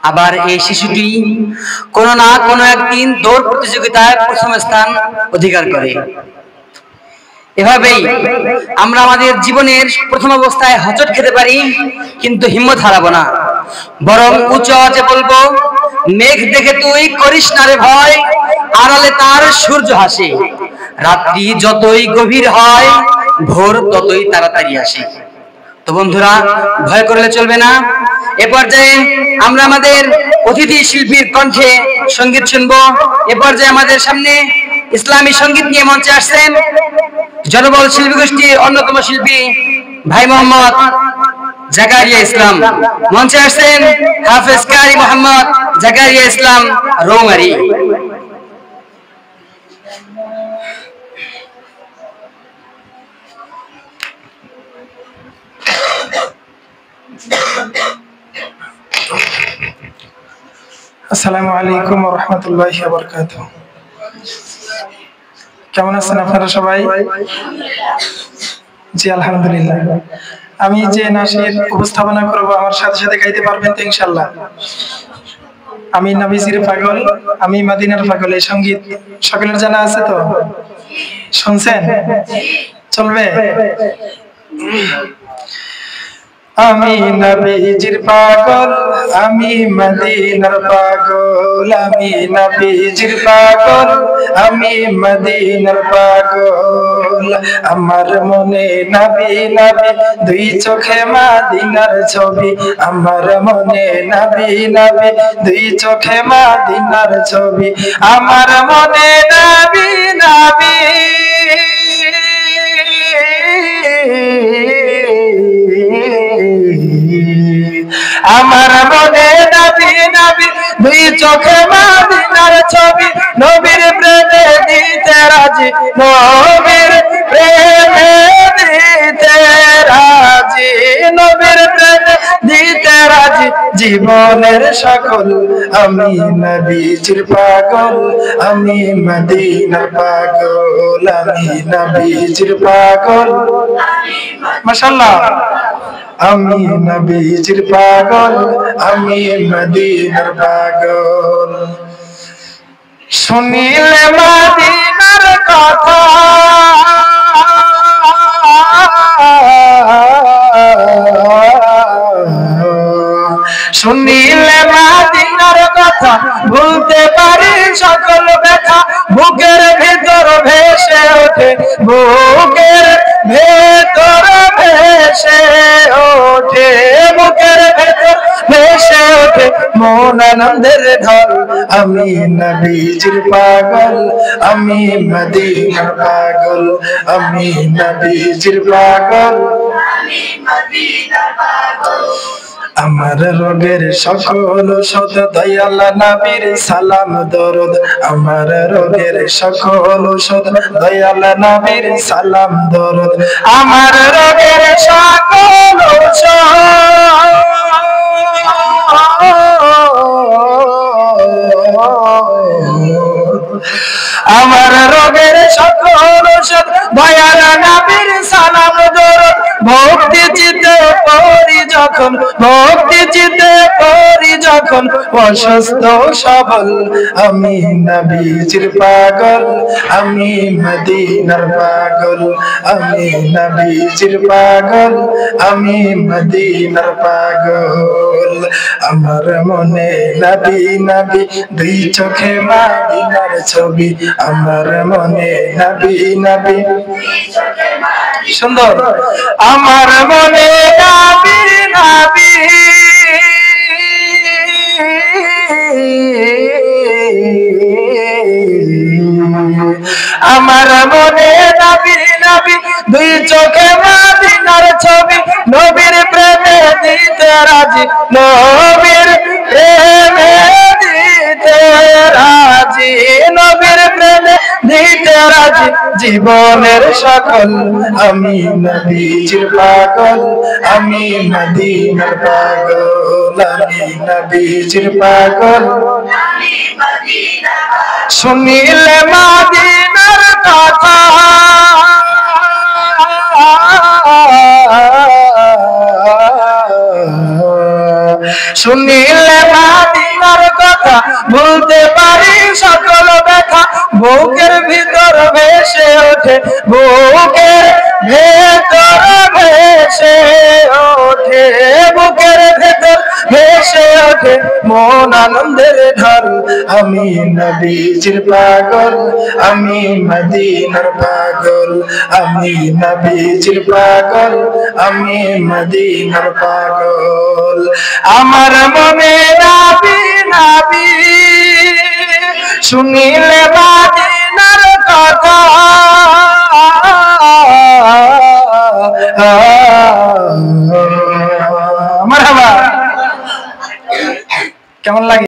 আবার এই শিশুটি কোনো না কোনো একদিন দৌড় প্রতিযোগিতায় প্রথম স্থান অধিকার করে। এভাবেই আমরা আমাদের জীবনের প্রথম অবস্থায় হোঁচট খেতে পারি, কিন্তু হিম্মত হারাবো না, বরং উচ্চ আওয়াজে বলবো, মেঘ দেখে তুই করিস না রে ভয়, আড়ালে তার সূর্য হাসে, রাত্রি যতই গভীর হয় ভোর ততই তাড়াতাড়ি আসে। তো বন্ধুরা, ভয় করলে চলবে না। এ পর্যায়ে আমরা আমাদের অতিথি শিল্পীর কণ্ঠে সঙ্গীত শুনবো। এ পর্যায়ে আমাদের সামনে ইসলামী সঙ্গীত নিয়ে মঞ্চে আসছেন জনবল শিল্পী গোষ্ঠীর অন্যতম শিল্পী ভাই মোহাম্মদ জাকারিয়া ইসলাম। মঞ্চে আসছেন হাফেজ কারি মোহাম্মদ জাকারিয়া ইসলাম রৌমারী। আসসালামু আলাইকুম ওয়া রাহমাতুল্লাহি ওয়া বারাকাতুহু। কেমন আছেন আপনারা সবাই? জি আলহামদুলিল্লাহ। আমি যে নাচের উপস্থাপনা করব আমার সাথে সাথে গাইতে পারবেন তো ইনশাআল্লাহ? আমি নবীজির পাগল, আমি মদিনার পাগল, এই সঙ্গীত সকলের জানা আছে তো? শুনছেন? চলবে? আমি নবীজির পাগল, আমি মদিনার পাগল, আমি নবীজির পাগল, আমি মদিনার পাগল। আমার মনে নবী নবী, দুই চোখে মদিনার ছবি, আমার মনে নবী নবী, দুই চোখে মদিনার ছবি, আমার মনে নবী নবী, আমার মনে নবী নবী, দুই চোখে মদিনার ছবি, নবীর প্রেমে দিতে রাজি, নবীর প্রেমে দিতে রাজি, নবীর প্রেমে দিতে রাজি, জীবনের সকল। আমি নবীজির পাগল, আমি মদিনার পাগল, আমি নবীজির পাগল। মাশাআল্লাহ। আমি নবীজির পাগল, আমি মদিনার পাগল। শুনিলে মদিনার কথা, শুনিলে মদিনার কথা, ভুলতে পারি সকল ব্যথা, বুকের ভিতর ভেসে ওঠে, বুকের ভেতর ভেসে ওঠে, বুকের ভেতর ভেসে ওঠে মন আনন্দের ঢল। আমি নবীজির পাগল, আমি মদিনার পাগল, আমি নবীজির পাগল, আমি মদিনার পাগল। আমার রোগের সকল ঔষধ দয়াল নবীর সালাম দরুদ, আমার রোগের সকল ঔষধ দয়াল নবীর সালাম দরুদ, আমার রোগের সকল ঔষধ, আমার রোগের সকল ঔষধ দয়াল নবীর সালাম দরুদ। ভক্তি চিতে করি যখন, ভক্তি চিতে করি যখন, অসুস্থ সবল। আমি নবীজির পাগল, আমি মদিনার পাগল, আমি নবীজির পাগল, আমি মদিনার পাগল। আমার মনে নবী নবী, দুই চোখে মদিনার ছবি, আমার মনে নবী নবী। সুন্দর। আমার মনে নবী নবী, আমার মনে নবী নবী, দুই চোখে মদিনার ছবি, নবীর প্রেমে দিতে রাজি, নবীর প্রেমে দিতে রাজি, নবীর প্রেমে দিতে রাজি, জীবনের সকল। আমি নবীজির পাগল, আমি মদিনার পাগল, আমি নবীজির পাগল, আমি মদিনার পাগল। শুনিলে মদিনার কথা, শুনিলে মদিনার কথা বলতে পারি সকল ব্যথা বুকের ভিতর ভেসে ওঠে বুকের ভেতর ভেসে ওঠে বুকের ভেতর ভেসে ওঠে মন আনন্দের ঢল আমি নবীজির পাগল আমি মদিনার পাগল আমি নবীজির পাগল আমি মদিনার পাগল আমার মনে নবী নবী শুনিলে মদিনার কথা মারহাবা কেমন লাগে